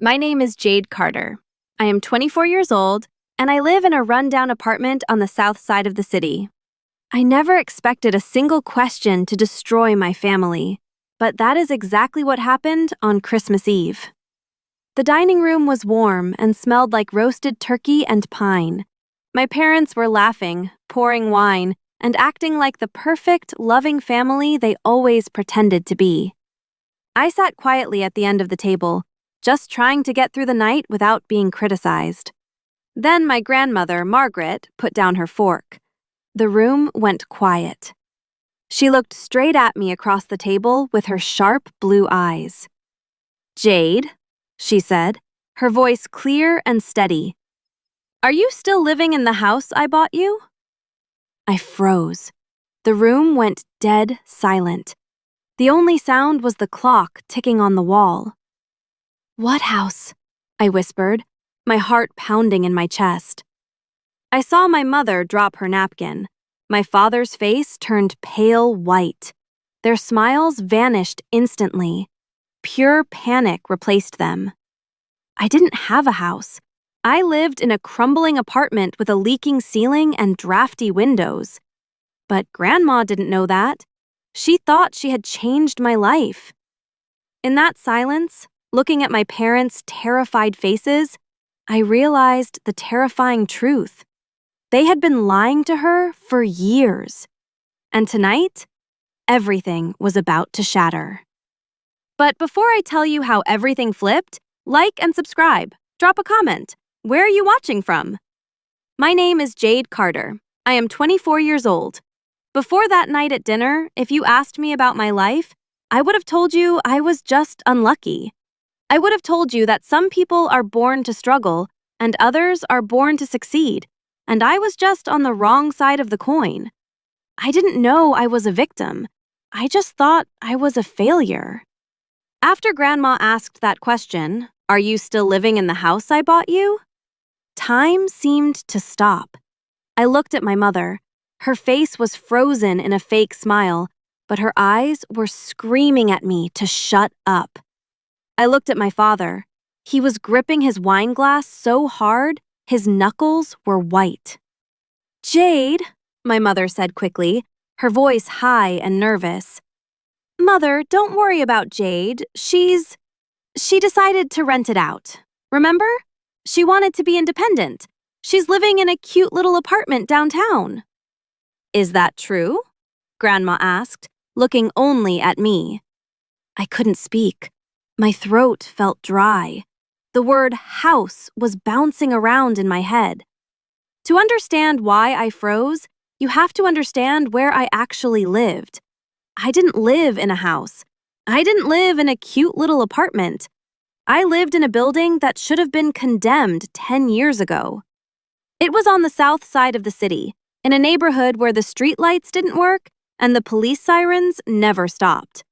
My name is Jade Carter. I am 24 years old, and I live in a rundown apartment on the south side of the city. I never expected a single question to destroy my family, but that is exactly what happened on Christmas Eve. The dining room was warm and smelled like roasted turkey and pine. My parents were laughing, pouring wine, and acting like the perfect, loving family they always pretended to be. I sat quietly at the end of the table, just trying to get through the night without being criticized. Then my grandmother, Margaret, put down her fork. The room went quiet. She looked straight at me across the table with her sharp blue eyes. "Jade," she said, her voice clear and steady. "Are you still living in the house I bought you?" I froze. The room went dead silent. The only sound was the clock ticking on the wall. "What house?" I whispered, my heart pounding in my chest. I saw my mother drop her napkin. My father's face turned pale white. Their smiles vanished instantly. Pure panic replaced them. I didn't have a house. I lived in a crumbling apartment with a leaking ceiling and drafty windows. But Grandma didn't know that. She thought she had changed my life. In that silence, looking at my parents' terrified faces, I realized the terrifying truth. They had been lying to her for years. And tonight, everything was about to shatter. But before I tell you how everything flipped, like and subscribe. Drop a comment. Where are you watching from? My name is Jade Carter. I am 24 years old. Before that night at dinner, if you asked me about my life, I would have told you I was just unlucky. I would have told you that some people are born to struggle and others are born to succeed, and I was just on the wrong side of the coin. I didn't know I was a victim. I just thought I was a failure. After Grandma asked that question, "Are you still living in the house I bought you?" time seemed to stop. I looked at my mother. Her face was frozen in a fake smile, but her eyes were screaming at me to shut up. I looked at my father. He was gripping his wine glass so hard, his knuckles were white. "Jade," my mother said quickly, her voice high and nervous. "Mother, don't worry about Jade. She decided to rent it out. Remember? She wanted to be independent. She's living in a cute little apartment downtown." "Is that true?" Grandma asked, looking only at me. I couldn't speak. My throat felt dry. The word house was bouncing around in my head. To understand why I froze, you have to understand where I actually lived. I didn't live in a house. I didn't live in a cute little apartment. I lived in a building that should have been condemned 10 years ago. It was on the south side of the city, in a neighborhood where the streetlights didn't work and the police sirens never stopped.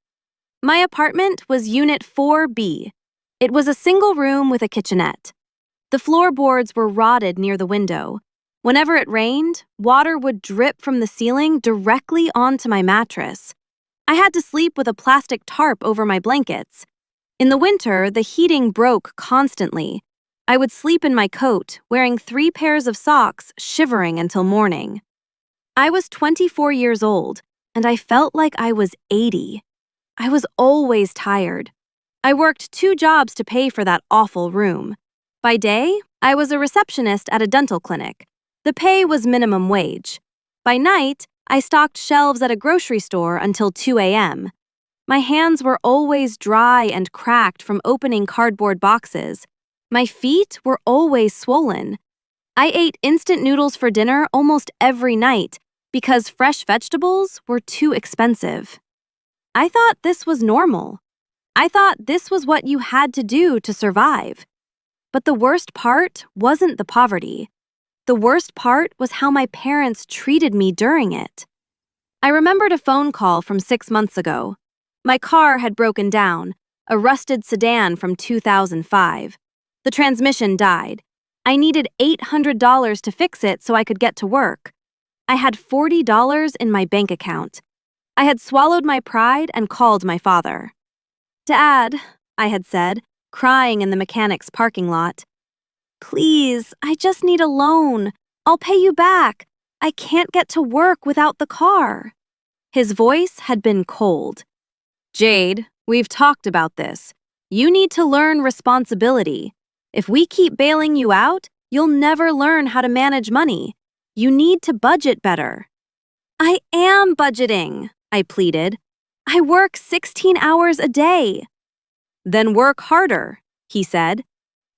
My apartment was Unit 4B. It was a single room with a kitchenette. The floorboards were rotted near the window. Whenever it rained, water would drip from the ceiling directly onto my mattress. I had to sleep with a plastic tarp over my blankets. In the winter, the heating broke constantly. I would sleep in my coat, wearing 3 pairs of socks, shivering until morning. I was 24 years old, and I felt like I was 80. I was always tired. I worked 2 jobs to pay for that awful room. By day, I was a receptionist at a dental clinic. The pay was minimum wage. By night, I stocked shelves at a grocery store until 2 a.m. My hands were always dry and cracked from opening cardboard boxes. My feet were always swollen. I ate instant noodles for dinner almost every night because fresh vegetables were too expensive. I thought this was normal. I thought this was what you had to do to survive. But the worst part wasn't the poverty. The worst part was how my parents treated me during it. I remembered a phone call from 6 months ago. My car had broken down, a rusted sedan from 2005. The transmission died. I needed $800 to fix it so I could get to work. I had $40 in my bank account. I had swallowed my pride and called my father. "Dad," I had said, crying in the mechanic's parking lot. "Please, I just need a loan. I'll pay you back. I can't get to work without the car." His voice had been cold. "Jade, we've talked about this. You need to learn responsibility. If we keep bailing you out, you'll never learn how to manage money. You need to budget better." "I am budgeting," I pleaded. "I work 16 hours a day." "Then work harder," he said.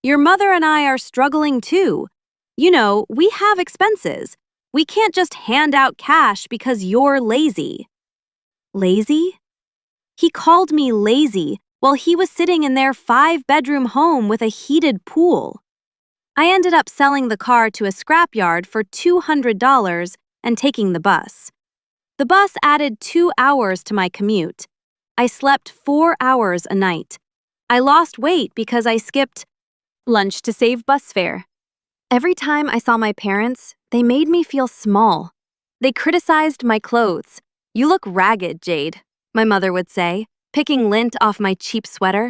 "Your mother and I are struggling too. You know, we have expenses. We can't just hand out cash because you're lazy." Lazy? He called me lazy while he was sitting in their 5-bedroom home with a heated pool. I ended up selling the car to a scrapyard for $200 and taking the bus. The bus added 2 hours to my commute. I slept 4 hours a night. I lost weight because I skipped lunch to save bus fare. Every time I saw my parents, they made me feel small. They criticized my clothes. "You look ragged, Jade," my mother would say, picking lint off my cheap sweater.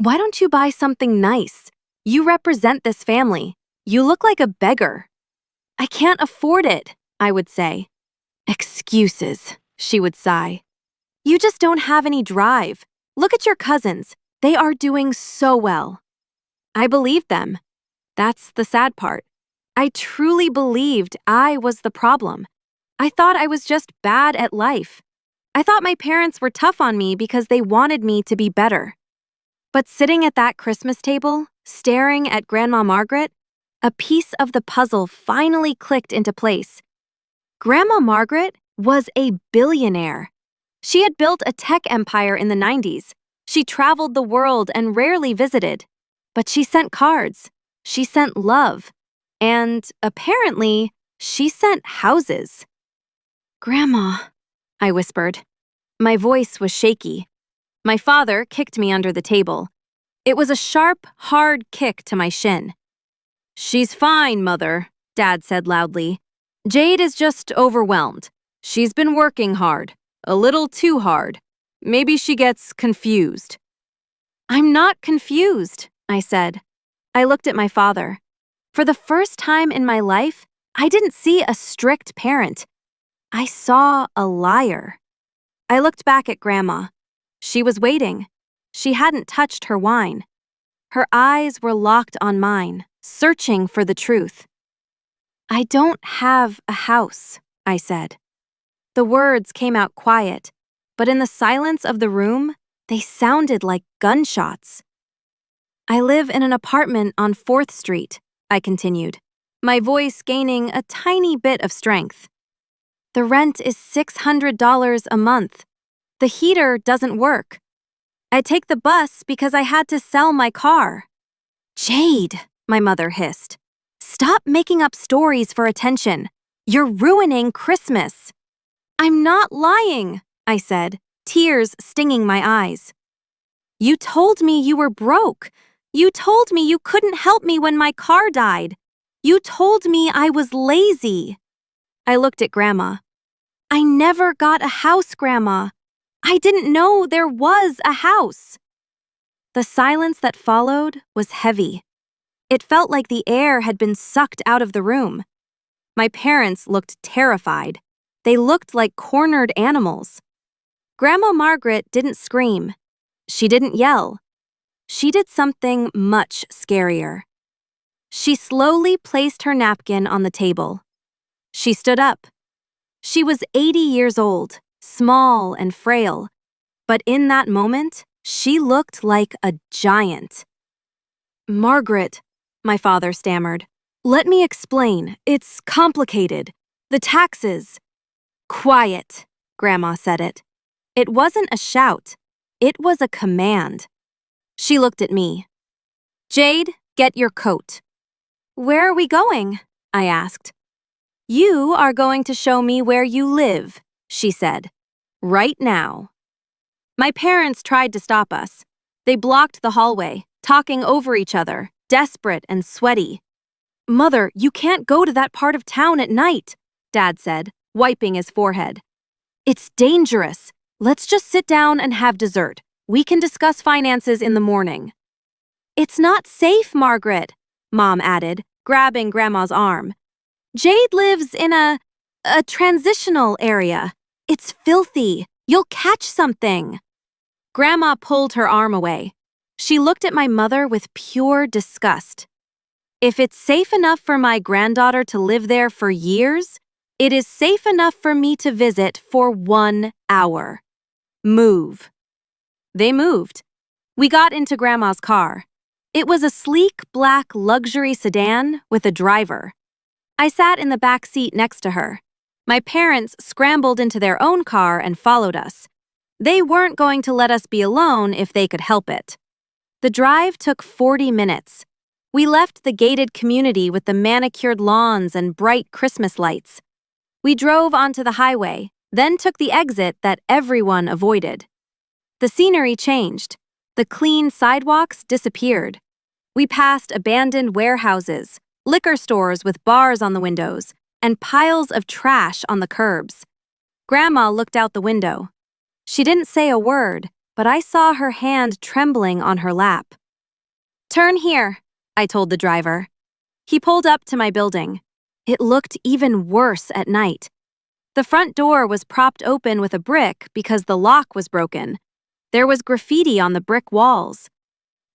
"Why don't you buy something nice? You represent this family. You look like a beggar." "I can't afford it," I would say. "Excuses," she would sigh. "You just don't have any drive. Look at your cousins. They are doing so well." I believed them. That's the sad part. I truly believed I was the problem. I thought I was just bad at life. I thought my parents were tough on me because they wanted me to be better. But sitting at that Christmas table, staring at Grandma Margaret, a piece of the puzzle finally clicked into place. Grandma Margaret was a billionaire. She had built a tech empire in the 90s. She traveled the world and rarely visited. But she sent cards. She sent love. And, apparently, she sent houses. "Grandma," I whispered. My voice was shaky. My father kicked me under the table. It was a sharp, hard kick to my shin. "She's fine, Mother," Dad said loudly. "Jade is just overwhelmed. She's been working hard. A little too hard. Maybe she gets confused." "I'm not confused," I said. I looked at my father. For the first time in my life, I didn't see a strict parent. I saw a liar. I looked back at Grandma. She was waiting. She hadn't touched her wine. Her eyes were locked on mine, searching for the truth. "I don't have a house," I said. The words came out quiet, but in the silence of the room, they sounded like gunshots. "I live in an apartment on 4th Street, I continued, my voice gaining a tiny bit of strength. "The rent is $600 a month. The heater doesn't work. I take the bus because I had to sell my car." "Jade," my mother hissed. "Stop making up stories for attention. You're ruining Christmas." "I'm not lying," I said, tears stinging my eyes. "You told me you were broke. You told me you couldn't help me when my car died. You told me I was lazy." I looked at Grandma. "I never got a house, Grandma. I didn't know there was a house." The silence that followed was heavy. It felt like the air had been sucked out of the room. My parents looked terrified. They looked like cornered animals. Grandma Margaret didn't scream. She didn't yell. She did something much scarier. She slowly placed her napkin on the table. She stood up. She was 80 years old, small and frail, but in that moment, she looked like a giant. "Margaret," my father stammered, "let me explain. It's complicated. The taxes." "Quiet," Grandma said it. It wasn't a shout. It was a command. She looked at me. "Jade, get your coat." "Where are we going?" I asked. "You are going to show me where you live," she said. "Right now." My parents tried to stop us. They blocked the hallway, talking over each other, desperate and sweaty. "Mother, you can't go to that part of town at night," Dad said, wiping his forehead. "It's dangerous. Let's just sit down and have dessert. We can discuss finances in the morning." It's not safe, Margaret, Mom added, grabbing Grandma's arm. Jade lives in a transitional area. It's filthy. You'll catch something. Grandma pulled her arm away. She looked at my mother with pure disgust. If it's safe enough for my granddaughter to live there for years, it is safe enough for me to visit for 1 hour. Move. They moved. We got into Grandma's car. It was a sleek, black luxury sedan with a driver. I sat in the back seat next to her. My parents scrambled into their own car and followed us. They weren't going to let us be alone if they could help it. The drive took 40 minutes. We left the gated community with the manicured lawns and bright Christmas lights. We drove onto the highway, then took the exit that everyone avoided. The scenery changed. The clean sidewalks disappeared. We passed abandoned warehouses, liquor stores with bars on the windows, and piles of trash on the curbs. Grandma looked out the window. She didn't say a word, but I saw her hand trembling on her lap. "Turn here," I told the driver. He pulled up to my building. It looked even worse at night. The front door was propped open with a brick because the lock was broken. There was graffiti on the brick walls.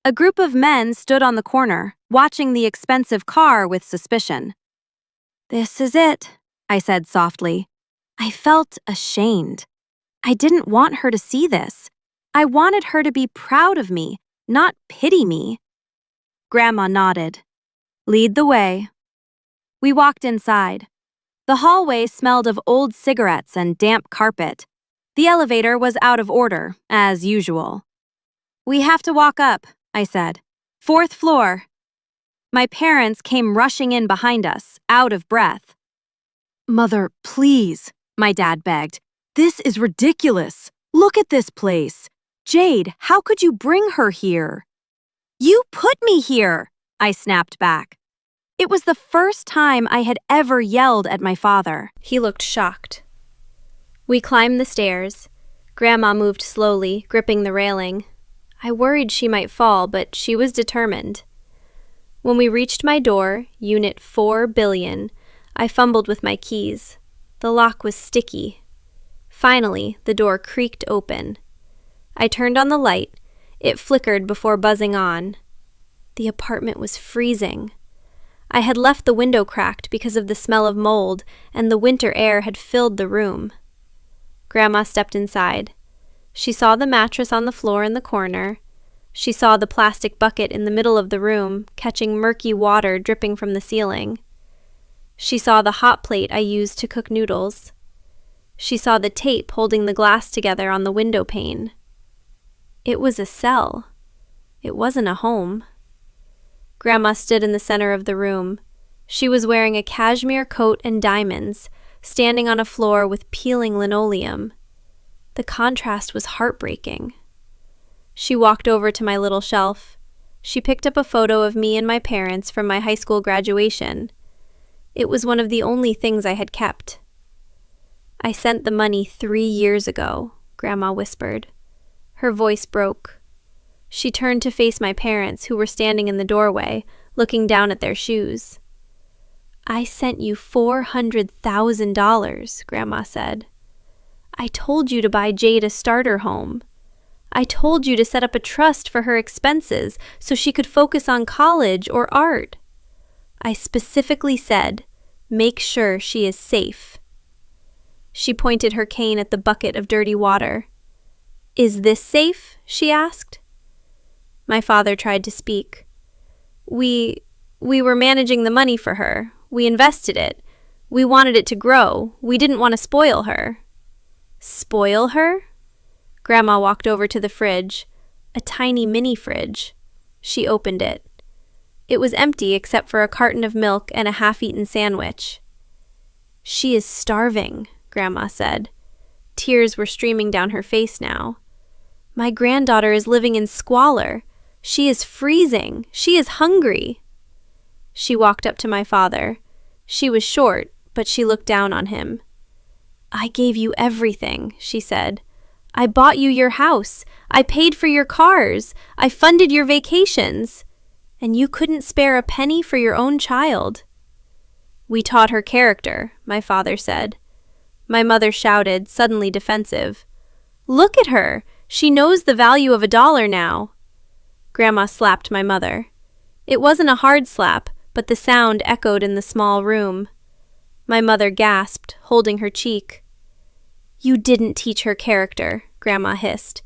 A group of men stood on the corner, watching the expensive car with suspicion. "This is it," I said softly. I felt ashamed. I didn't want her to see this. I wanted her to be proud of me, not pity me. Grandma nodded. "Lead the way." We walked inside. The hallway smelled of old cigarettes and damp carpet. The elevator was out of order, as usual. "We have to walk up," I said. "4th floor." My parents came rushing in behind us, out of breath. "Mother, please," my dad begged. "This is ridiculous. Look at this place. Jade, how could you bring her here?" "You put me here," I snapped back. It was the first time I had ever yelled at my father. He looked shocked. We climbed the stairs. Grandma moved slowly, gripping the railing. I worried she might fall, but she was determined. When we reached my door, Unit 4 billion, I fumbled with my keys. The lock was sticky. Finally, the door creaked open. I turned on the light. It flickered before buzzing on. The apartment was freezing. I had left the window cracked because of the smell of mold, and the winter air had filled the room. Grandma stepped inside. She saw the mattress on the floor in the corner. She saw the plastic bucket in the middle of the room, catching murky water dripping from the ceiling. She saw the hot plate I used to cook noodles. She saw the tape holding the glass together on the window pane. It was a cell. It wasn't a home. Grandma stood in the center of the room. She was wearing a cashmere coat and diamonds, standing on a floor with peeling linoleum. The contrast was heartbreaking. She walked over to my little shelf. She picked up a photo of me and my parents from my high school graduation. It was one of the only things I had kept. "I sent the money 3 years ago," Grandma whispered. Her voice broke. She turned to face my parents, who were standing in the doorway, looking down at their shoes. "I sent you $400,000, Grandma said. I told you to buy Jade a starter home. I told you to set up a trust for her expenses so she could focus on college or art. I specifically said, make sure she is safe." She pointed her cane at the bucket of dirty water. "Is this safe?" she asked. My father tried to speak. We were managing the money for her. We invested it. We wanted it to grow. We didn't want to spoil her." "Spoil her?" Grandma walked over to the fridge, a tiny mini fridge. She opened it. It was empty except for a carton of milk and a half-eaten sandwich. "She is starving," Grandma said. Tears were streaming down her face now. "My granddaughter is living in squalor. She is freezing. She is hungry." She walked up to my father. She was short, but she looked down on him. "I gave you everything," she said. "I bought you your house. I paid for your cars. I funded your vacations. And you couldn't spare a penny for your own child. We taught her character, my father said. My mother shouted, suddenly defensive. Look at her! She knows the value of $1 now. Grandma slapped my mother. It wasn't a hard slap, but the sound echoed in the small room. My mother gasped, holding her cheek. You didn't teach her character, Grandma hissed.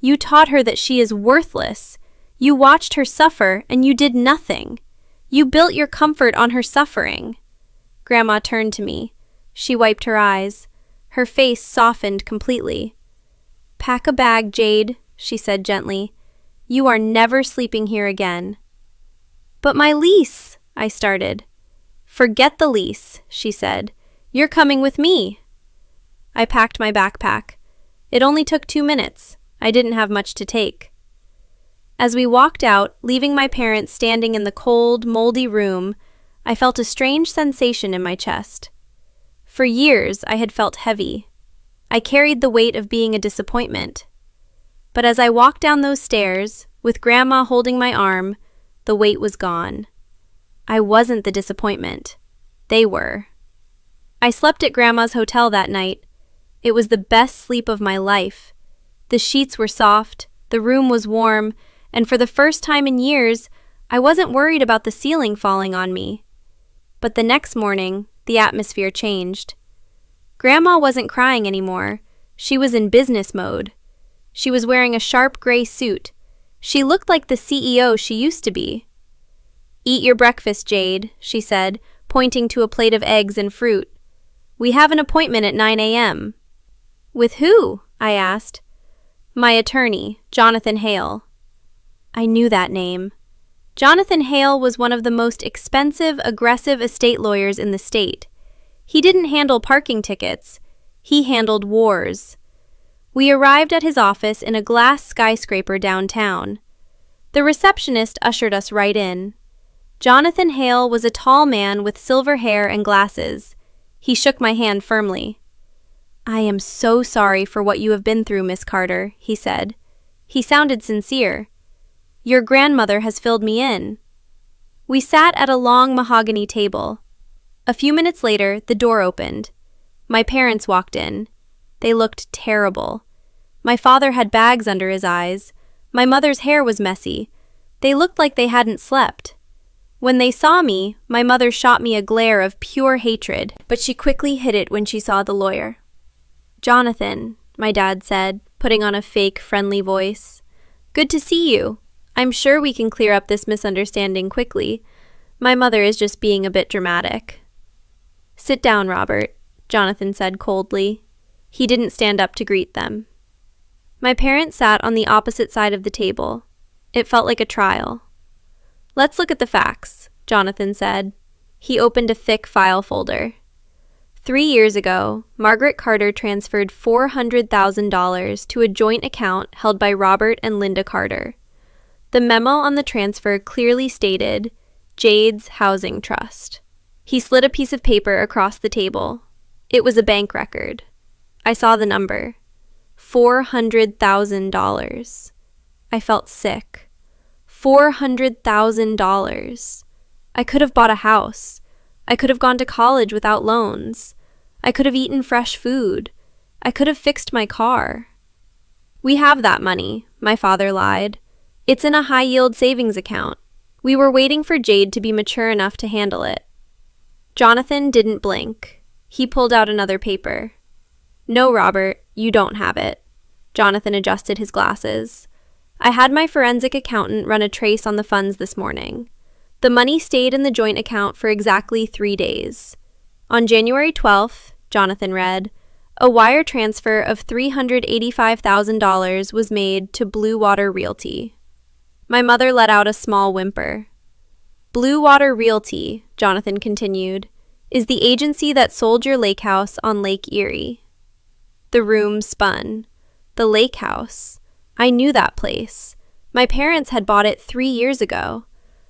You taught her that she is worthless. You watched her suffer, and you did nothing. You built your comfort on her suffering. Grandma turned to me. She wiped her eyes. Her face softened completely. Pack a bag, Jade, she said gently. You are never sleeping here again. But my lease, I started. Forget the lease, she said. You're coming with me. I packed my backpack. It only took 2 minutes. I didn't have much to take. As we walked out, leaving my parents standing in the cold, moldy room, I felt a strange sensation in my chest. For years, I had felt heavy. I carried the weight of being a disappointment. But as I walked down those stairs, with Grandma holding my arm, the weight was gone. I wasn't the disappointment. They were. I slept at Grandma's hotel that night. It was the best sleep of my life. The sheets were soft, the room was warm, and for the first time in years, I wasn't worried about the ceiling falling on me. But the next morning, the atmosphere changed. Grandma wasn't crying anymore. She was in business mode. She was wearing a sharp gray suit. She looked like the CEO she used to be. Eat your breakfast, Jade, she said, pointing to a plate of eggs and fruit. We have an appointment at 9 a.m. With who? I asked. My attorney, Jonathan Hale. I knew that name. Jonathan Hale was one of the most expensive, aggressive estate lawyers in the state. He didn't handle parking tickets. He handled wars. We arrived at his office in a glass skyscraper downtown. The receptionist ushered us right in. Jonathan Hale was a tall man with silver hair and glasses. He shook my hand firmly. I am so sorry for what you have been through, Miss Carter, he said. He sounded sincere. Your grandmother has filled me in. We sat at a long mahogany table. A few minutes later, the door opened. My parents walked in. They looked terrible. My father had bags under his eyes. My mother's hair was messy. They looked like they hadn't slept. When they saw me, my mother shot me a glare of pure hatred, but she quickly hid it when she saw the lawyer. Jonathan, my dad said, putting on a fake, friendly voice. Good to see you. I'm sure we can clear up this misunderstanding quickly. My mother is just being a bit dramatic. Sit down, Robert, Jonathan said coldly. He didn't stand up to greet them. My parents sat on the opposite side of the table. It felt like a trial. Let's look at the facts, Jonathan said. He opened a thick file folder. 3 years ago, Margaret Carter transferred $400,000 to a joint account held by Robert and Linda Carter. The memo on the transfer clearly stated, Jade's Housing Trust. He slid a piece of paper across the table. It was a bank record. I saw the number. $400,000. I felt sick. $400,000. I could have bought a house. I could have gone to college without loans. I could have eaten fresh food. I could have fixed my car. We have that money, my father lied. It's in a high-yield savings account. We were waiting for Jade to be mature enough to handle it. Jonathan didn't blink. He pulled out another paper. No, Robert, you don't have it. Jonathan adjusted his glasses. I had my forensic accountant run a trace on the funds this morning. The money stayed in the joint account for exactly 3 days. On January 12th, Jonathan read, a wire transfer of $385,000 was made to Blue Water Realty. My mother let out a small whimper. Blue Water Realty, Jonathan continued, is the agency that sold your lake house on Lake Erie. The room spun. The lake house. I knew that place. My parents had bought it 3 years ago.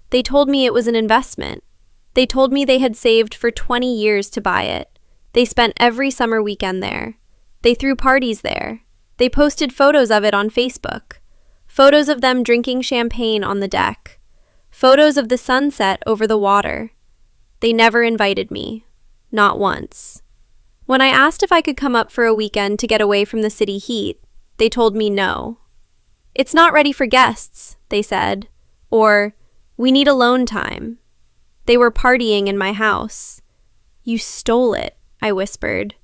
They told me it was an investment. They told me they had saved for 20 years to buy it. They spent every summer weekend there. They threw parties there. They posted photos of it on Facebook. Photos of them drinking champagne on the deck. photos of the sunset over the water. They never invited me. Not once. When I asked if I could come up for a weekend to get away from the city heat, they told me no. "It's not ready for guests," they said. Or, "We need alone time." They were partying in my house. "You stole it," I whispered.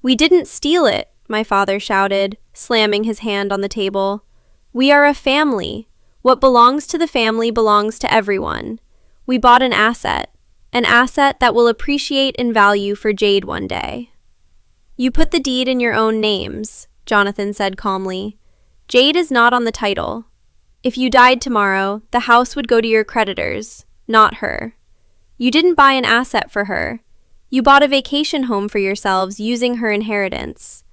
"We didn't steal it," my father shouted, slamming his hand on the table. "We are a family. What belongs to the family belongs to everyone. We bought an asset that will appreciate in value for Jade one day." "You put the deed in your own names," Jonathan said calmly. "Jade is not on the title. If you died tomorrow, the house would go to your creditors, not her. You didn't buy an asset for her. You bought a vacation home for yourselves using her inheritance."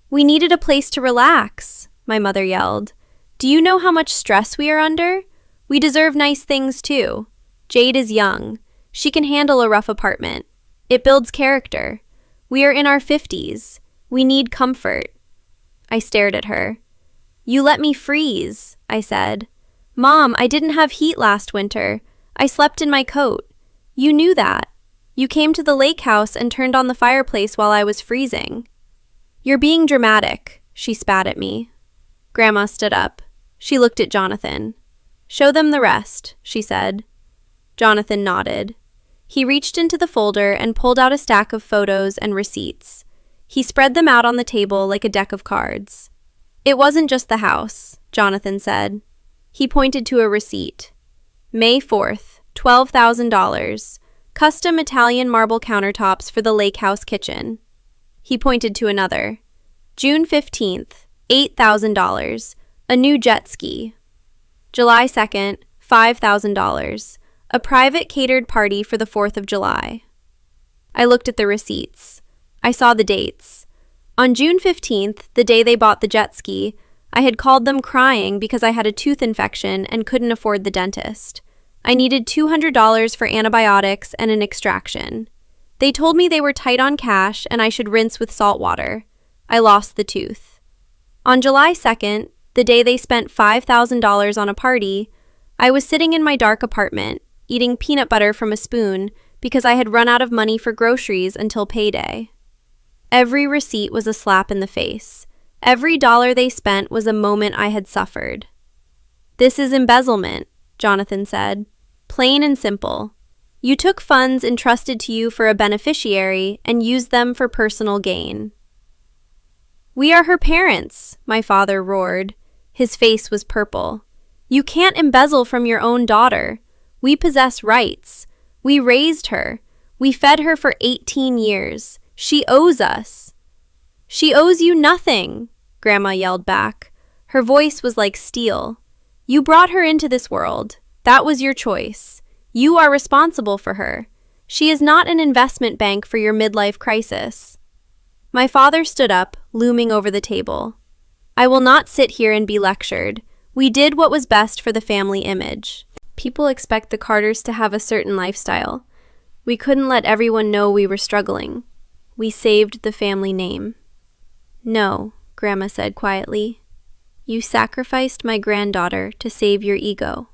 "We needed a place to relax," my mother yelled. "Do you know how much stress we are under? We deserve nice things too. Jade is young. She can handle a rough apartment. It builds character. We are in our 50s. We need comfort." I stared at her. "You let me freeze," I said. "Mom, I didn't have heat last winter. I slept in my coat. You knew that. You came to the lake house and turned on the fireplace while I was freezing." "You're being dramatic," she spat at me. Grandma stood up. She looked at Jonathan. "Show them the rest," she said. Jonathan nodded. He reached into the folder and pulled out a stack of photos and receipts. He spread them out on the table like a deck of cards. "It wasn't just the house," Jonathan said. He pointed to a receipt. "May 4th, $12,000. Custom Italian marble countertops for the lake house kitchen." He pointed to another. "June 15th, $8,000. A new jet ski." July 2nd, $5,000. A private catered party for the 4th of July. I looked at the receipts. I saw the dates. On June 15th, the day they bought the jet ski, I had called them crying because I had a tooth infection and couldn't afford the dentist. I needed $200 for antibiotics and an extraction. They told me they were tight on cash and I should rinse with salt water. I lost the tooth. On July 2nd, the day they spent $5,000 on a party, I was sitting in my dark apartment, eating peanut butter from a spoon because I had run out of money for groceries until payday. Every receipt was a slap in the face. Every dollar they spent was a moment I had suffered. "This is embezzlement," Jonathan said. "Plain and simple. You took funds entrusted to you for a beneficiary and used them for personal gain." "We are her parents," my father roared. His face was purple. "You can't embezzle from your own daughter. We possess rights. We raised her. We fed her for 18 years. She owes us." "She owes you nothing," Grandma yelled back. Her voice was like steel. "You brought her into this world. That was your choice. You are responsible for her. She is not an investment bank for your midlife crisis." My father stood up, looming over the table. "I will not sit here and be lectured. We did what was best for the family image. People expect the Carters to have a certain lifestyle. We couldn't let everyone know we were struggling. We saved the family name." "No," Grandma said quietly. "You sacrificed my granddaughter to save your ego."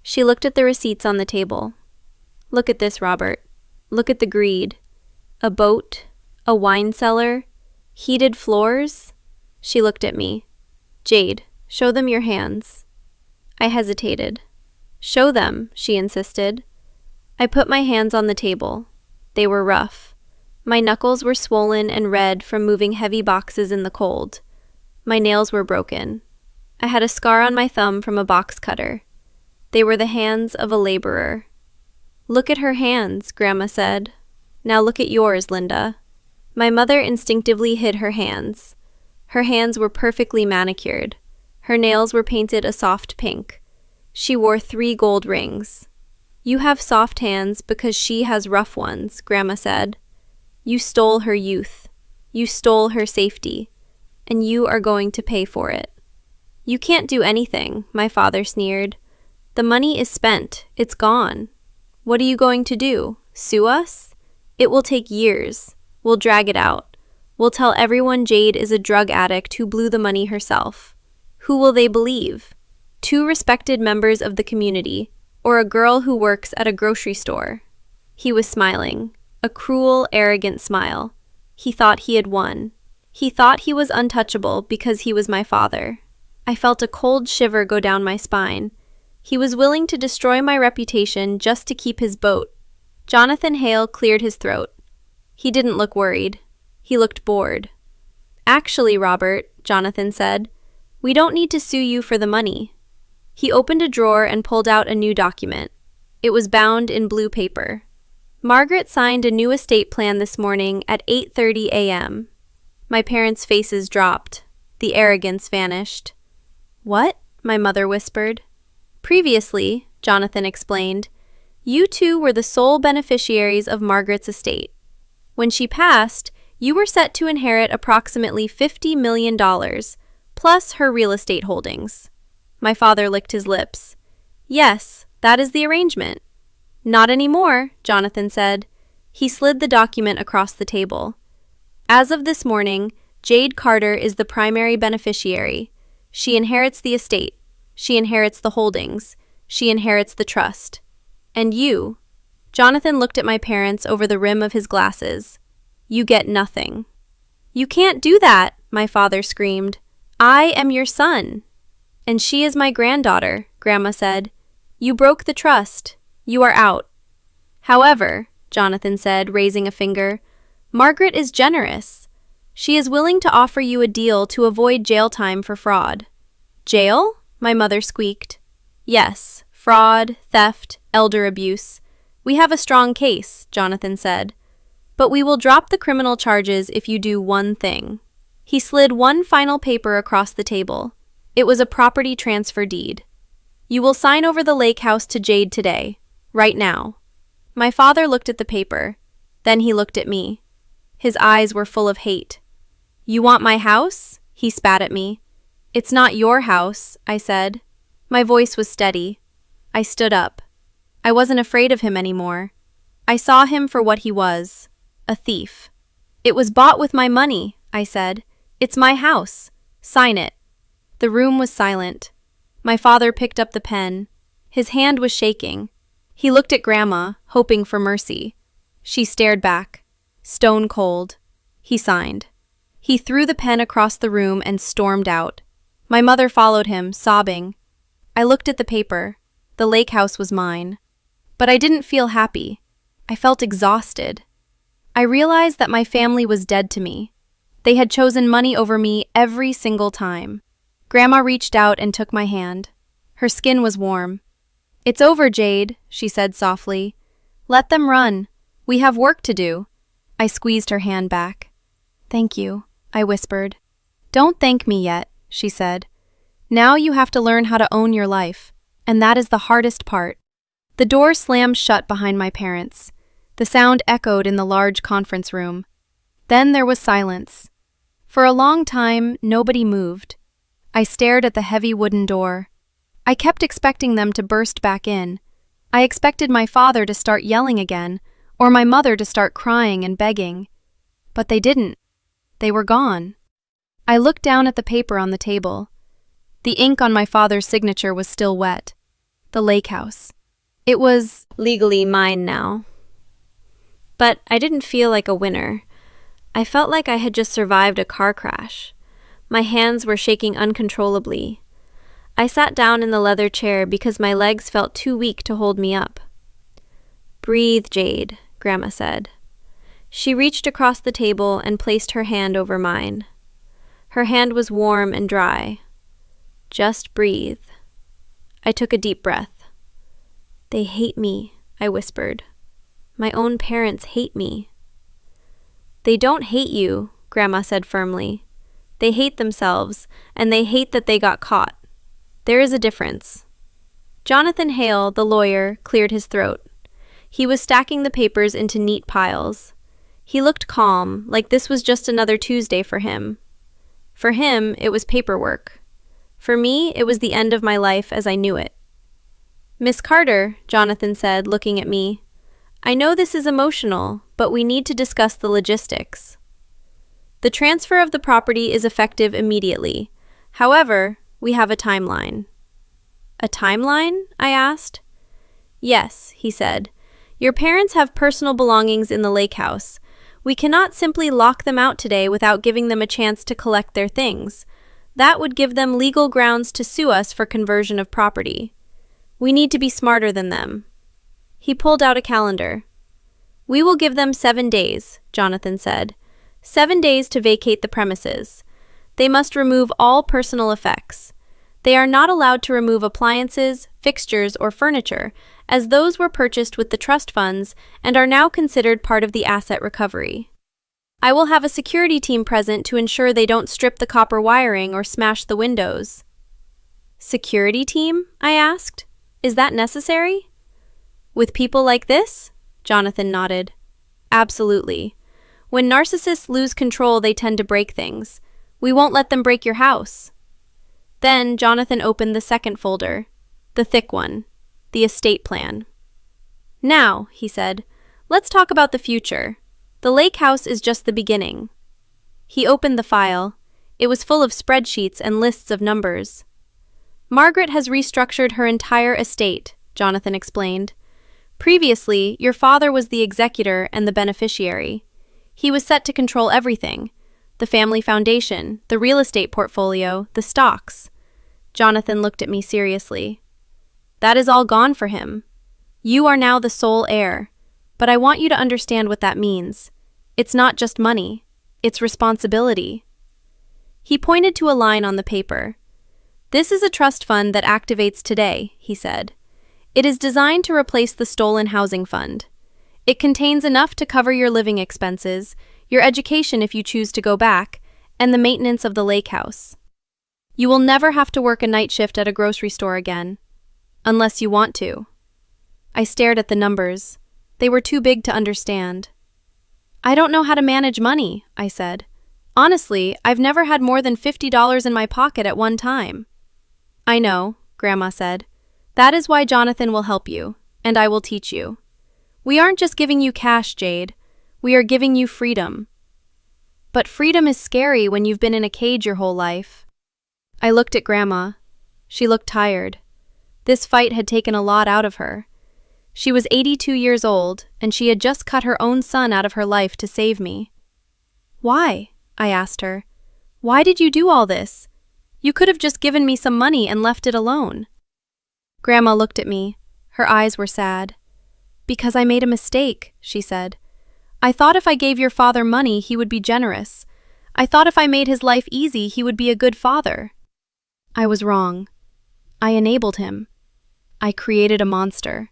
She looked at the receipts on the table. "Look at this, Robert. Look at the greed. A boat, a wine cellar, heated floors." She looked at me. "Jade, show them your hands." I hesitated. "Show them," she insisted. I put my hands on the table. They were rough. My knuckles were swollen and red from moving heavy boxes in the cold. My nails were broken. I had a scar on my thumb from a box cutter. They were the hands of a laborer. "Look at her hands," Grandma said. "Now look at yours, Linda." My mother instinctively hid her hands. Her hands were perfectly manicured. Her nails were painted a soft pink. She wore 3 gold rings. "You have soft hands because she has rough ones," Grandma said. "You stole her youth. You stole her safety. And you are going to pay for it." "You can't do anything," my father sneered. "The money is spent. It's gone. What are you going to do? Sue us? It will take years. We'll drag it out. We'll tell everyone Jade is a drug addict who blew the money herself. Who will they believe? 2 respected members of the community. or a girl who works at a grocery store. He was smiling, a cruel, arrogant smile. He thought he had won. He thought he was untouchable because he was my father. I felt a cold shiver go down my spine. He was willing to destroy my reputation just to keep his boat. Jonathan Hale cleared his throat. He didn't look worried. He looked bored. "Actually, Robert," Jonathan said, "we don't need to sue you for the money." He opened a drawer and pulled out a new document. It was bound in blue paper. "Margaret signed a new estate plan this morning at 8:30 a.m. My parents' faces dropped. The arrogance vanished. "What?" my mother whispered. "Previously," Jonathan explained, "you two were the sole beneficiaries of Margaret's estate. When she passed, you were set to inherit approximately $50 million, plus her real estate holdings." My father licked his lips. "Yes, that is the arrangement." "Not anymore," Jonathan said. He slid the document across the table. "As of this morning, Jade Carter is the primary beneficiary. She inherits the estate. She inherits the holdings. She inherits the trust. And you," Jonathan looked at my parents over the rim of his glasses, "you get nothing." "You can't do that," my father screamed. "I am your son." "And she is my granddaughter," Grandma said. "You broke the trust. You are out." "However," Jonathan said, raising a finger, "Margaret is generous. She is willing to offer you a deal to avoid jail time for fraud." "Jail?" my mother squeaked. "Yes, fraud, theft, elder abuse. We have a strong case," Jonathan said. "But we will drop the criminal charges if you do one thing." He slid one final paper across the table. It was a property transfer deed. "You will sign over the lake house to Jade today, right now." My father looked at the paper. Then he looked at me. His eyes were full of hate. "You want my house?" he spat at me. "It's not your house," I said. My voice was steady. I stood up. I wasn't afraid of him anymore. I saw him for what he was, a thief. "It was bought with my money," I said. "It's my house. Sign it." The room was silent. My father picked up the pen. His hand was shaking. He looked at Grandma, hoping for mercy. She stared back, stone cold. He signed. He threw the pen across the room and stormed out. My mother followed him, sobbing. I looked at the paper. The lake house was mine. But I didn't feel happy. I felt exhausted. I realized that my family was dead to me. They had chosen money over me every single time. Grandma reached out and took my hand. Her skin was warm. "It's over, Jade," she said softly. "Let them run. We have work to do." I squeezed her hand back. "Thank you," I whispered. "Don't thank me yet," she said. "Now you have to learn how to own your life, and that is the hardest part." The door slammed shut behind my parents. The sound echoed in the large conference room. Then there was silence. For a long time, nobody moved. I stared at the heavy wooden door. I kept expecting them to burst back in. I expected my father to start yelling again, or my mother to start crying and begging. But they didn't. They were gone. I looked down at the paper on the table. The ink on my father's signature was still wet. The lake house. It was legally mine now. But I didn't feel like a winner. I felt like I had just survived a car crash. My hands were shaking uncontrollably. I sat down in the leather chair because my legs felt too weak to hold me up. "Breathe, Jade," Grandma said. She reached across the table and placed her hand over mine. Her hand was warm and dry. "Just breathe." I took a deep breath. "They hate me," I whispered. "My own parents hate me." "They don't hate you," Grandma said firmly. "They hate themselves, and they hate that they got caught. There is a difference." Jonathan Hale, the lawyer, cleared his throat. He was stacking the papers into neat piles. He looked calm, like this was just another Tuesday for him. For him, it was paperwork. For me, it was the end of my life as I knew it. "Miss Carter," Jonathan said, looking at me, "I know this is emotional, but we need to discuss the logistics. The transfer of the property is effective immediately. However, we have a timeline." "A timeline?" I asked. Yes, he said. Your parents have personal belongings in the lake house. We cannot simply lock them out today without giving them a chance to collect their things. That would give them legal grounds to sue us for conversion of property. We need to be smarter than them. He pulled out a calendar. We will give them 7 days, Jonathan said. 7 days to vacate the premises. They must remove all personal effects. They are not allowed to remove appliances, fixtures, or furniture, as those were purchased with the trust funds and are now considered part of the asset recovery. I will have a security team present to ensure they don't strip the copper wiring or smash the windows. Security team? I asked. Is that necessary? With people like this? Jonathan nodded. Absolutely. When narcissists lose control, they tend to break things. We won't let them break your house. Then Jonathan opened the second folder, the thick one, the estate plan. Now, he said, let's talk about the future. The lake house is just the beginning. He opened the file. It was full of spreadsheets and lists of numbers. Margaret has restructured her entire estate, Jonathan explained. Previously, your father was the executor and the beneficiary. He was set to control everything: the family foundation, the real estate portfolio, the stocks. Jonathan looked at me seriously. That is all gone for him. You are now the sole heir, but I want you to understand what that means. It's not just money, it's responsibility. He pointed to a line on the paper. This is a trust fund that activates today, he said. It is designed to replace the stolen housing fund. It contains enough to cover your living expenses, your education if you choose to go back, and the maintenance of the lake house. You will never have to work a night shift at a grocery store again, unless you want to. I stared at the numbers. They were too big to understand. I don't know how to manage money, I said. Honestly, I've never had more than $50 in my pocket at one time. I know, Grandma said. That is why Jonathan will help you, and I will teach you. We aren't just giving you cash, Jade. We are giving you freedom. But freedom is scary when you've been in a cage your whole life. I looked at Grandma. She looked tired. This fight had taken a lot out of her. She was 82 years old, and she had just cut her own son out of her life to save me. Why? I asked her. Why did you do all this? You could have just given me some money and left it alone. Grandma looked at me. Her eyes were sad. Because I made a mistake, she said. I thought if I gave your father money, he would be generous. I thought if I made his life easy, he would be a good father. I was wrong. I enabled him. I created a monster.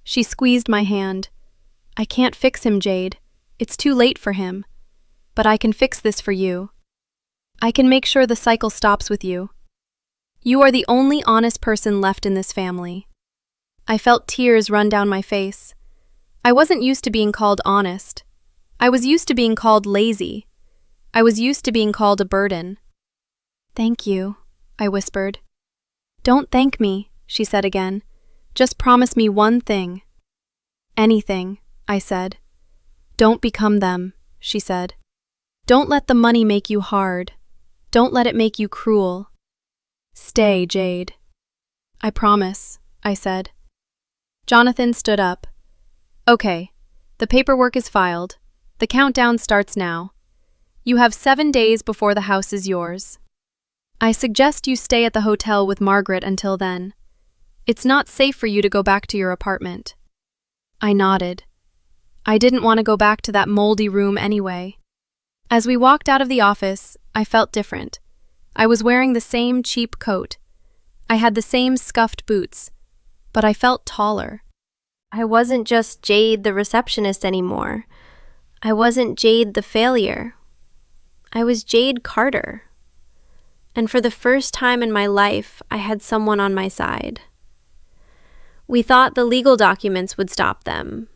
She squeezed my hand. I can't fix him, Jade. It's too late for him. But I can fix this for you. I can make sure the cycle stops with you. You are the only honest person left in this family. I felt tears run down my face. I wasn't used to being called honest. I was used to being called lazy. I was used to being called a burden. Thank you, I whispered. Don't thank me, she said again. Just promise me one thing. Anything, I said. Don't become them, she said. Don't let the money make you hard. Don't let it make you cruel. Stay, Jade. I promise, I said. Jonathan stood up. Okay, the paperwork is filed. The countdown starts now. You have 7 days before the house is yours. I suggest you stay at the hotel with Margaret until then. It's not safe for you to go back to your apartment. I nodded. I didn't want to go back to that moldy room anyway. As we walked out of the office, I felt different. I was wearing the same cheap coat. I had the same scuffed boots, but I felt taller. I wasn't just Jade the receptionist anymore. I wasn't Jade the failure. I was Jade Carter. And for the first time in my life, I had someone on my side. We thought the legal documents would stop them.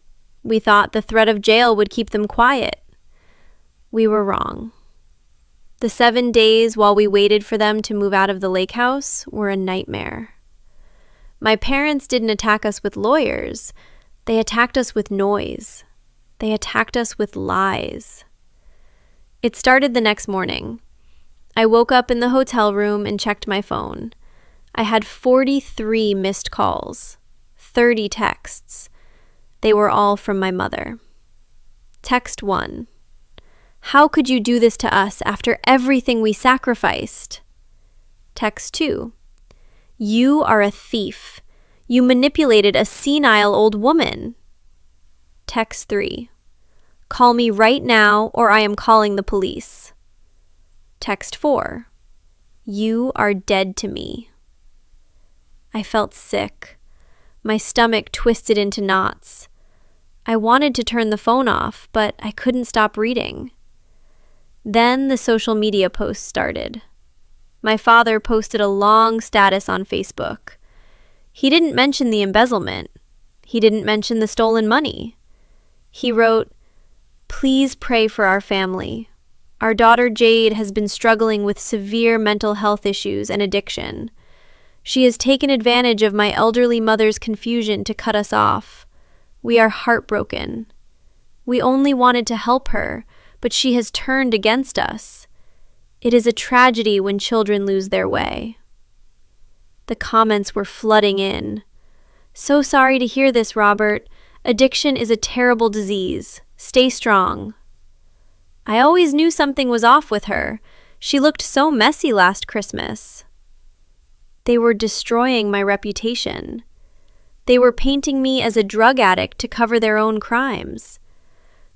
We thought the threat of jail would keep them quiet. We were wrong. The 7 days while we waited for them to move out of the lake house were a nightmare. My parents didn't attack us with lawyers. They attacked us with noise. They attacked us with lies. It started the next morning. I woke up in the hotel room and checked my phone. I had 43 missed calls. 30 texts. They were all from my mother. Text 1. How could you do this to us after everything we sacrificed? Text 2. You are a thief. You manipulated a senile old woman. Text 3. Call me right now or I am calling the police. Text 4. You are dead to me. I felt sick. My stomach twisted into knots. I wanted to turn the phone off, but I couldn't stop reading. Then the social media posts started. My father posted a long status on Facebook. He didn't mention the embezzlement. He didn't mention the stolen money. He wrote, "Please pray for our family. Our daughter Jade has been struggling with severe mental health issues and addiction. She has taken advantage of my elderly mother's confusion to cut us off. We are heartbroken. We only wanted to help her, but she has turned against us. It is a tragedy when children lose their way." The comments were flooding in. "So sorry to hear this, Robert. Addiction is a terrible disease. Stay strong." I always knew something was off with her. She looked so messy last Christmas. They were destroying my reputation. They were painting me as a drug addict to cover their own crimes.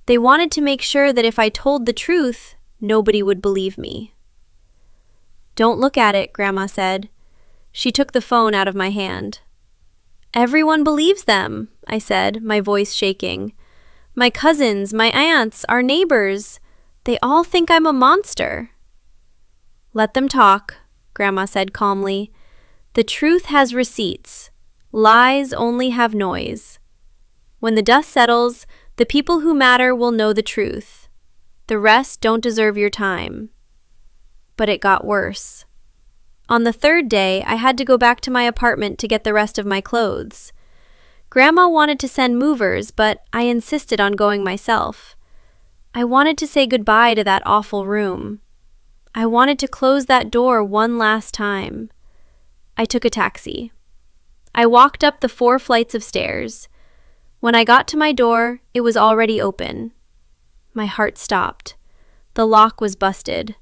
They wanted to make sure that if I told the truth, nobody would believe me. "Don't look at it," Grandma said. She took the phone out of my hand. "Everyone believes them," I said, my voice shaking. "My cousins, my aunts, our neighbors, they all think I'm a monster." "Let them talk," Grandma said calmly. "The truth has receipts. Lies only have noise. When the dust settles, the people who matter will know the truth. The rest don't deserve your time." But it got worse. On the third day, I had to go back to my apartment to get the rest of my clothes. Grandma wanted to send movers, but I insisted on going myself. I wanted to say goodbye to that awful room. I wanted to close that door one last time. I took a taxi. I walked up the 4 flights of stairs. When I got to my door, it was already open. My heart stopped. The lock was busted.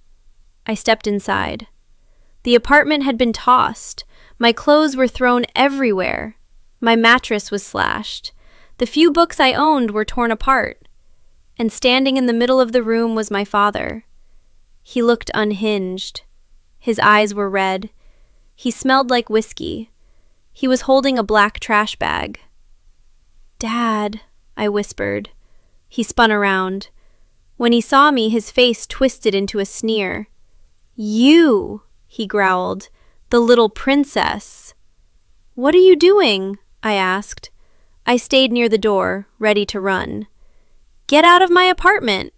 I stepped inside. The apartment had been tossed. My clothes were thrown everywhere. My mattress was slashed. The few books I owned were torn apart. And standing in the middle of the room was my father. He looked unhinged. His eyes were red. He smelled like whiskey. He was holding a black trash bag. "Dad," I whispered. He spun around. When he saw me, his face twisted into a sneer. "You," he growled, "the little princess." "What are you doing?" I asked. I stayed near the door, ready to run. "Get out of my apartment."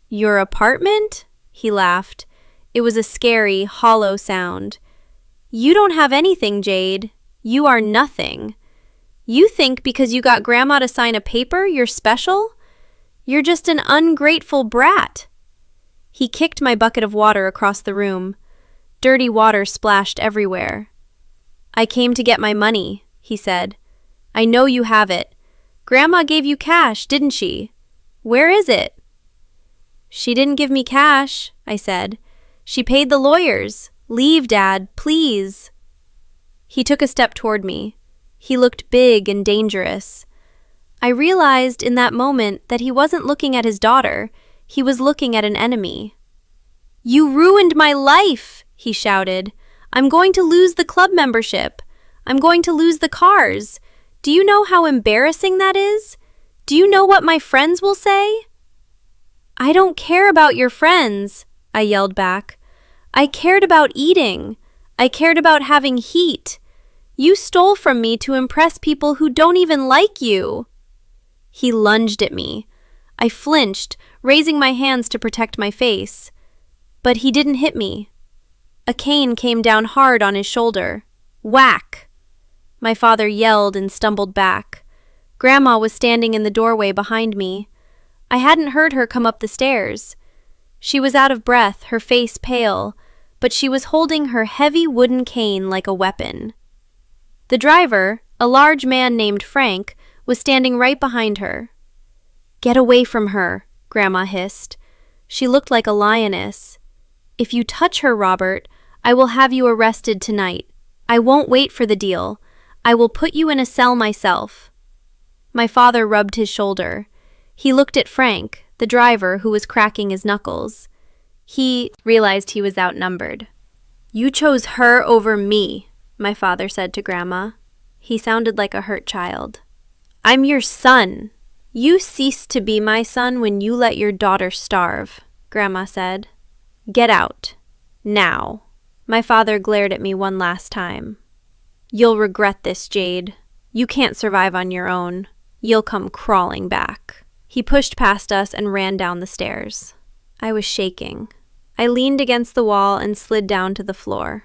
"Your apartment?" He laughed. It was a scary, hollow sound. "You don't have anything, Jade. You are nothing. You think because you got Grandma to sign a paper, you're special? You're just an ungrateful brat." He kicked my bucket of water across the room. Dirty water splashed everywhere. "I came to get my money," he said. "I know you have it. Grandma gave you cash, didn't she? Where is it?" "She didn't give me cash," I said. "She paid the lawyers. Leave, Dad, please." He took a step toward me. He looked big and dangerous. I realized in that moment that he wasn't looking at his daughter. He was looking at an enemy. "You ruined my life," he shouted. "I'm going to lose the club membership. I'm going to lose the cars. Do you know how embarrassing that is? Do you know what my friends will say?" "I don't care about your friends," I yelled back. "I cared about eating. I cared about having heat. You stole from me to impress people who don't even like you." He lunged at me. I flinched, raising my hands to protect my face. But he didn't hit me. A cane came down hard on his shoulder. Whack! My father yelled and stumbled back. Grandma was standing in the doorway behind me. I hadn't heard her come up the stairs. She was out of breath, her face pale, but she was holding her heavy wooden cane like a weapon. The driver, A large man named Frank was standing right behind her. "Get away from her," Grandma hissed. She looked like a lioness. "If you touch her, Robert, I will have you arrested tonight. I won't wait for the deal. I will put you in a cell myself." My father rubbed his shoulder. He looked at Frank, the driver, who was cracking his knuckles. He realized he was outnumbered. "You chose her over me," my father said to Grandma. He sounded like a hurt child. "I'm your son. You ceased to be my son when you let your daughter starve," Grandma said. "Get out. Now." My father glared at me one last time. "You'll regret this, Jade. You can't survive on your own. You'll come crawling back." He pushed past us and ran down the stairs. I was shaking. I leaned against the wall and slid down to the floor.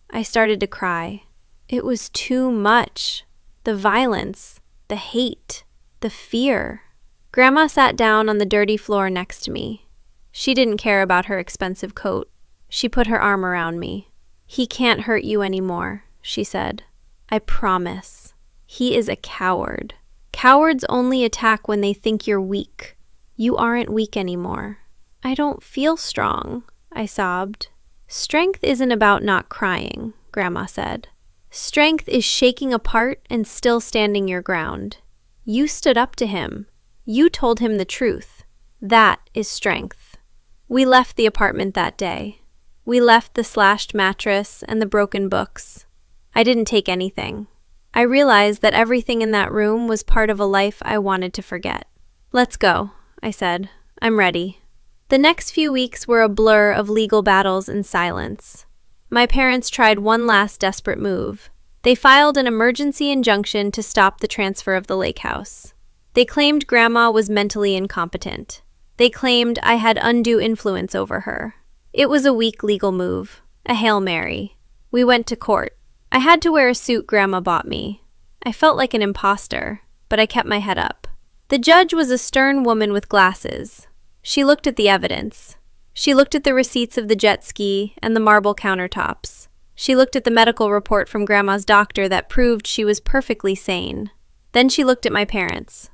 I started to cry. It was too much. The violence, the hate, the fear. Grandma sat down on the dirty floor next to me. She didn't care about her expensive coat. She put her arm around me. "He can't hurt you anymore," she said. "I promise. He is a coward. Cowards only attack when they think you're weak. You aren't weak anymore." "I don't feel strong," I sobbed. "Strength isn't about not crying," Grandma said. "Strength is shaking apart and still standing your ground. You stood up to him. You told him the truth. That is strength." We left the apartment that day. We left the slashed mattress and the broken books. I didn't take anything. I realized that everything in that room was part of a life I wanted to forget. "Let's go," I said. "I'm ready." The next few weeks were a blur of legal battles and silence. My parents tried one last desperate move. They filed an emergency injunction to stop the transfer of the lake house. They claimed Grandma was mentally incompetent. They claimed I had undue influence over her. It was a weak legal move, a Hail Mary. We went to court. I had to wear a suit Grandma bought me. I felt like an imposter, but I kept my head up. The judge was a stern woman with glasses. She looked at the evidence. She looked at the receipts of the jet ski and the marble countertops. She looked at the medical report from Grandma's doctor that proved she was perfectly sane. Then she looked at my parents.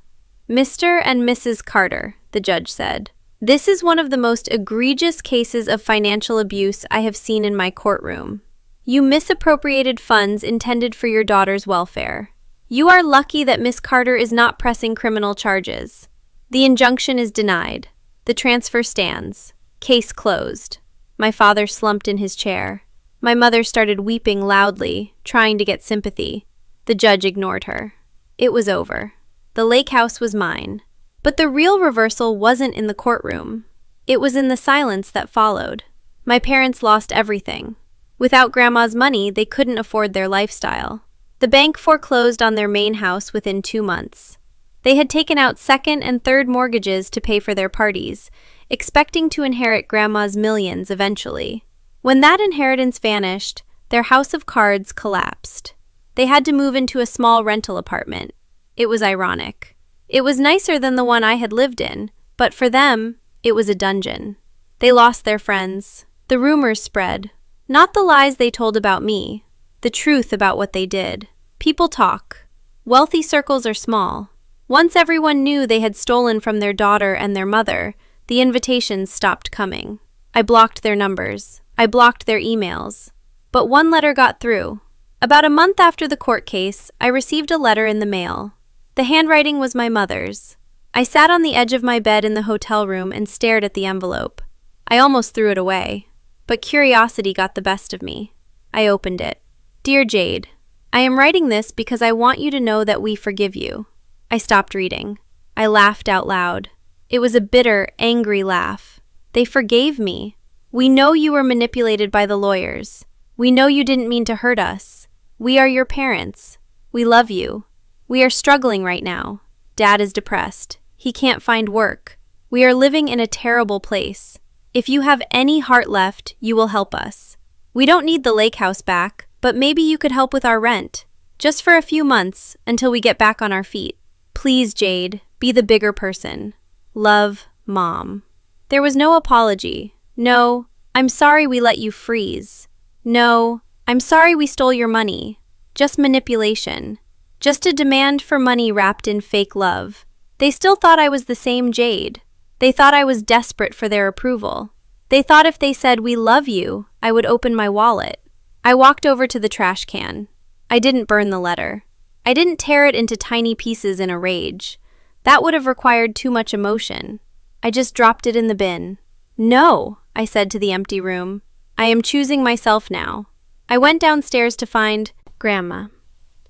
"Mr. and Mrs. Carter," the judge said, "this is one of the most egregious cases of financial abuse I have seen in my courtroom. You misappropriated funds intended for your daughter's welfare. You are lucky that Miss Carter is not pressing criminal charges. The injunction is denied. The transfer stands. Case closed." My father slumped in his chair. My mother started weeping loudly, trying to get sympathy. The judge ignored her. It was over. The lake house was mine. But the real reversal wasn't in the courtroom. It was in the silence that followed. My parents lost everything. Without Grandma's money, they couldn't afford their lifestyle. The bank foreclosed on their main house within 2 months. They had taken out second and third mortgages to pay for their parties, expecting to inherit Grandma's millions eventually. When that inheritance vanished, their house of cards collapsed. They had to move into a small rental apartment. It was ironic. It was nicer than the one I had lived in, but for them, it was a dungeon. They lost their friends. The rumors spread. Not the lies they told about me, the truth about what they did. People talk. Wealthy circles are small. Once everyone knew they had stolen from their daughter and their mother, the invitations stopped coming. I blocked their numbers. I blocked their emails. But one letter got through. About a month after the court case, I received a letter in the mail. The handwriting was my mother's. I sat on the edge of my bed in the hotel room and stared at the envelope. I almost threw it away. But curiosity got the best of me. I opened it. "Dear Jade, I am writing this because I want you to know that we forgive you." I stopped reading. I laughed out loud. It was a bitter, angry laugh. They forgave me. "We know you were manipulated by the lawyers. We know you didn't mean to hurt us. We are your parents. We love you. We are struggling right now. Dad is depressed. He can't find work. We are living in a terrible place. If you have any heart left, you will help us. We don't need the lake house back, but maybe you could help with our rent, just for a few months until we get back on our feet. Please, Jade, be the bigger person. Love, Mom." There was no apology. No, "I'm sorry we let you freeze." No, "I'm sorry we stole your money." Just manipulation. Just a demand for money wrapped in fake love. They still thought I was the same Jade. They thought I was desperate for their approval. They thought if they said, "We love you," I would open my wallet. I walked over to the trash can. I didn't burn the letter. I didn't tear it into tiny pieces in a rage. That would have required too much emotion. I just dropped it in the bin. "No," I said to the empty room. "I am choosing myself now." I went downstairs to find Grandma.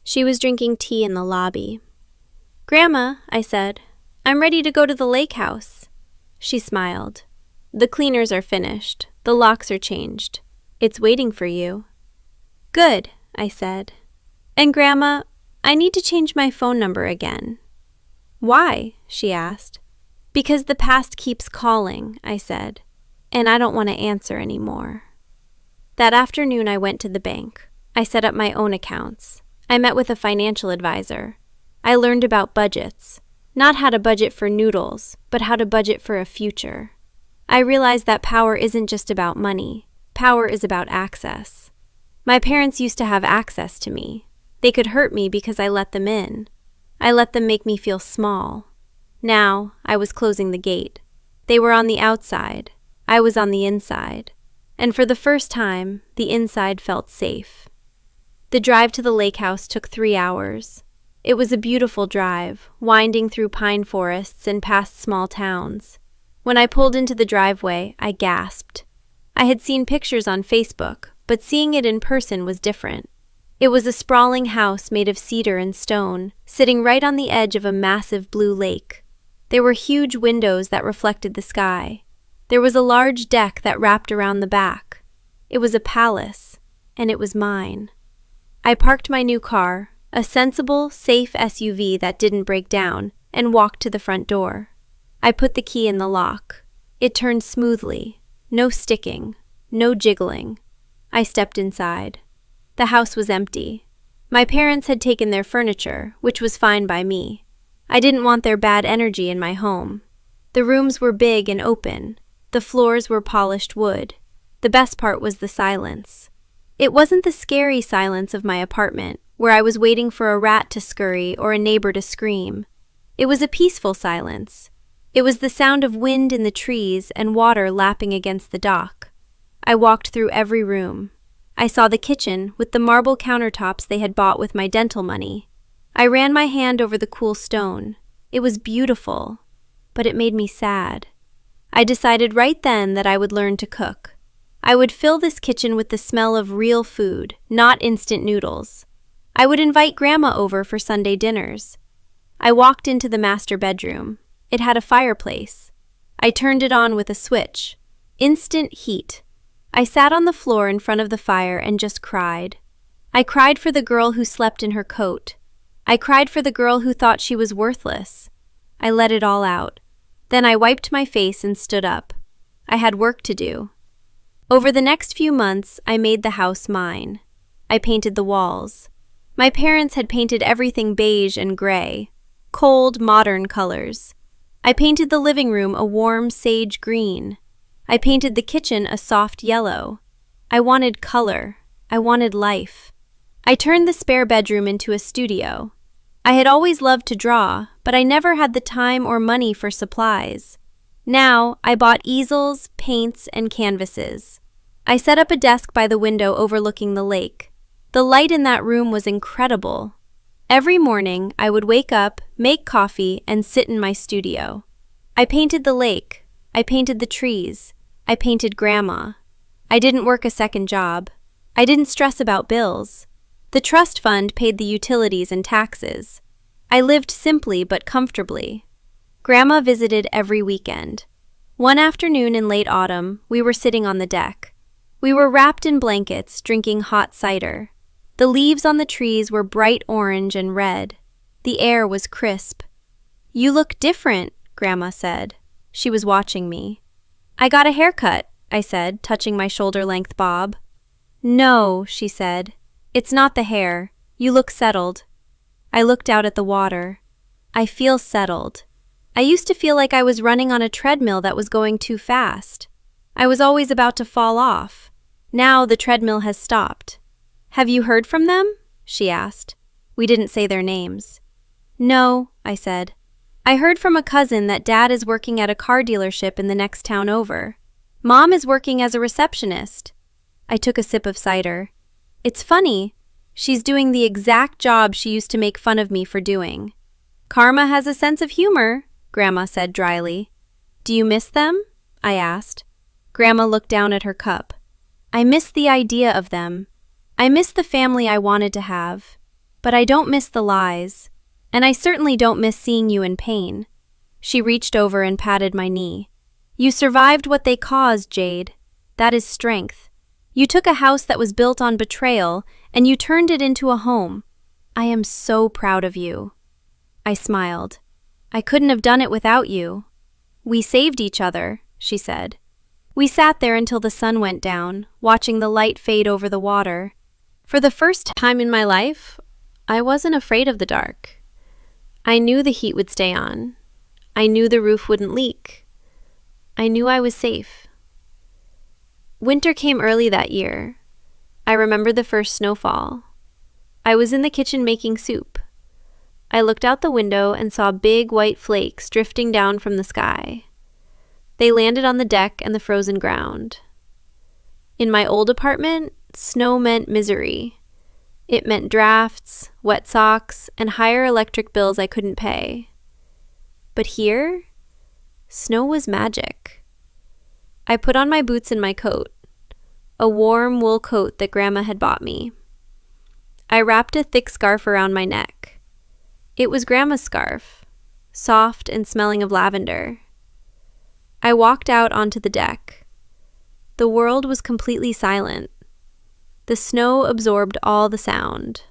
She was drinking tea in the lobby. "Grandma," I said, "I'm ready to go to the lake house." She smiled. "The cleaners are finished. The locks are changed. It's waiting for you." "Good," I said. "And Grandma, I need to change my phone number again." "Why?" she asked. "Because the past keeps calling," I said, "and I don't want to answer anymore." That afternoon I went to the bank. I set up my own accounts. I met with a financial advisor. I learned about budgets. Not how to budget for noodles, but how to budget for a future. I realized that power isn't just about money. Power is about access. My parents used to have access to me. They could hurt me because I let them in. I let them make me feel small. Now, I was closing the gate. They were on the outside. I was on the inside. And for the first time, the inside felt safe. The drive to the lake house took 3 hours. It was a beautiful drive, winding through pine forests and past small towns. When I pulled into the driveway, I gasped. I had seen pictures on Facebook, but seeing it in person was different. It was a sprawling house made of cedar and stone, sitting right on the edge of a massive blue lake. There were huge windows that reflected the sky. There was a large deck that wrapped around the back. It was a palace, and it was mine. I parked my new car, a sensible, safe SUV that didn't break down, and walked to the front door. I put the key in the lock. It turned smoothly. No sticking, no jiggling. I stepped inside. The house was empty. My parents had taken their furniture, which was fine by me. I didn't want their bad energy in my home. The rooms were big and open. The floors were polished wood. The best part was the silence. It wasn't the scary silence of my apartment, where I was waiting for a rat to scurry or a neighbor to scream. It was a peaceful silence. It was the sound of wind in the trees and water lapping against the dock. I walked through every room. I saw the kitchen with the marble countertops they had bought with my dental money. I ran my hand over the cool stone. It was beautiful, but it made me sad. I decided right then that I would learn to cook. I would fill this kitchen with the smell of real food, not instant noodles. I would invite Grandma over for Sunday dinners. I walked into the master bedroom. It had a fireplace. I turned it on with a switch. Instant heat. I sat on the floor in front of the fire and just cried. I cried for the girl who slept in her coat. I cried for the girl who thought she was worthless. I let it all out. Then I wiped my face and stood up. I had work to do. Over the next few months, I made the house mine. I painted the walls. My parents had painted everything beige and gray, cold, modern colors. I painted the living room a warm sage green. I painted the kitchen a soft yellow. I wanted color. I wanted life. I turned the spare bedroom into a studio. I had always loved to draw, but I never had the time or money for supplies. Now, I bought easels, paints, and canvases. I set up a desk by the window overlooking the lake. The light in that room was incredible. Every morning, I would wake up, make coffee, and sit in my studio. I painted the lake. I painted the trees. I painted Grandma. I didn't work a second job. I didn't stress about bills. The trust fund paid the utilities and taxes. I lived simply but comfortably. Grandma visited every weekend. One afternoon in late autumn, we were sitting on the deck. We were wrapped in blankets, drinking hot cider. The leaves on the trees were bright orange and red. The air was crisp. "You look different," Grandma said. She was watching me. "I got a haircut," I said, touching my shoulder-length bob. "No," she said. "It's not the hair. You look settled." I looked out at the water. I feel settled. I used to feel like I was running on a treadmill that was going too fast. I was always about to fall off. Now the treadmill has stopped. "Have you heard from them?" she asked. We didn't say their names. No, I said. I heard from a cousin that Dad is working at a car dealership in the next town over. Mom is working as a receptionist. I took a sip of cider. It's funny. She's doing the exact job she used to make fun of me for doing. Karma has a sense of humor, Grandma said dryly. Do you miss them? I asked. Grandma looked down at her cup. I miss the idea of them. I miss the family I wanted to have. But I don't miss the lies. And I certainly don't miss seeing you in pain. She reached over and patted my knee. You survived what they caused, Jade. That is strength. You took a house that was built on betrayal, and you turned it into a home. I am so proud of you. I smiled. I couldn't have done it without you. We saved each other, she said. We sat there until the sun went down, watching the light fade over the water. For the first time in my life, I wasn't afraid of the dark. I knew the heat would stay on. I knew the roof wouldn't leak. I knew I was safe. Winter came early that year. I remember the first snowfall. I was in the kitchen making soup. I looked out the window and saw big white flakes drifting down from the sky. They landed on the deck and the frozen ground. In my old apartment, snow meant misery. It meant drafts, wet socks, and higher electric bills I couldn't pay. But here, snow was magic. I put on my boots and my coat, a warm wool coat that Grandma had bought me. I wrapped a thick scarf around my neck. It was Grandma's scarf, soft and smelling of lavender. I walked out onto the deck. The world was completely silent. The snow absorbed all the sound.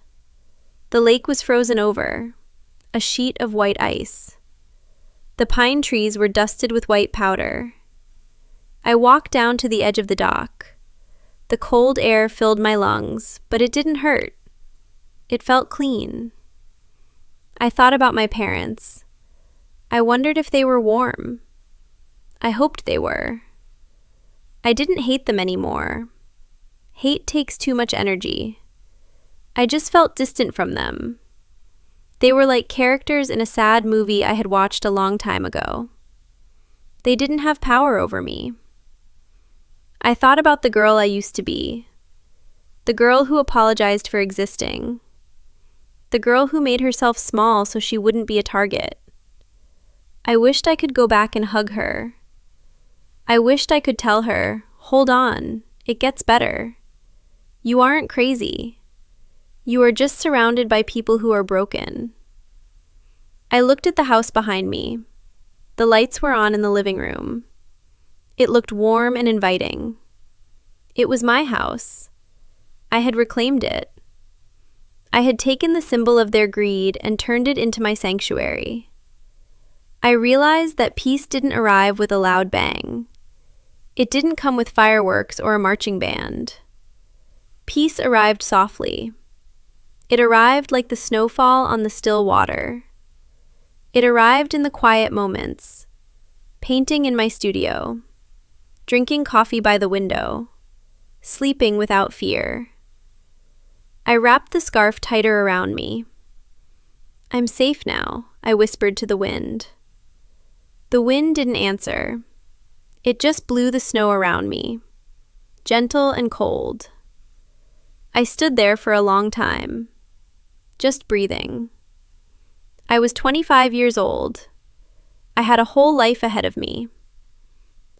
The lake was frozen over, a sheet of white ice. The pine trees were dusted with white powder. I walked down to the edge of the dock. The cold air filled my lungs, but it didn't hurt. It felt clean. I thought about my parents. I wondered if they were warm. I hoped they were. I didn't hate them anymore. Hate takes too much energy. I just felt distant from them. They were like characters in a sad movie I had watched a long time ago. They didn't have power over me. I thought about the girl I used to be. The girl who apologized for existing. The girl who made herself small so she wouldn't be a target. I wished I could go back and hug her. I wished I could tell her, hold on, it gets better. You aren't crazy. You are just surrounded by people who are broken. I looked at the house behind me. The lights were on in the living room. It looked warm and inviting. It was my house. I had reclaimed it. I had taken the symbol of their greed and turned it into my sanctuary. I realized that peace didn't arrive with a loud bang. It didn't come with fireworks or a marching band. Peace arrived softly. It arrived like the snowfall on the still water. It arrived in the quiet moments, painting in my studio, drinking coffee by the window, sleeping without fear. I wrapped the scarf tighter around me. I'm safe now, I whispered to the wind. The wind didn't answer. It just blew the snow around me, gentle and cold. I stood there for a long time, just breathing. I was 25 years old. I had a whole life ahead of me.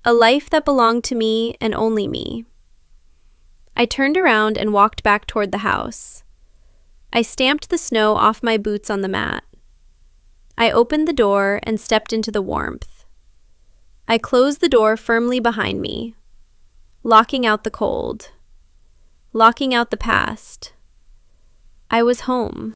A life that belonged to me and only me. I turned around and walked back toward the house. I stamped the snow off my boots on the mat. I opened the door and stepped into the warmth. I closed the door firmly behind me, locking out the cold, locking out the past. I was home.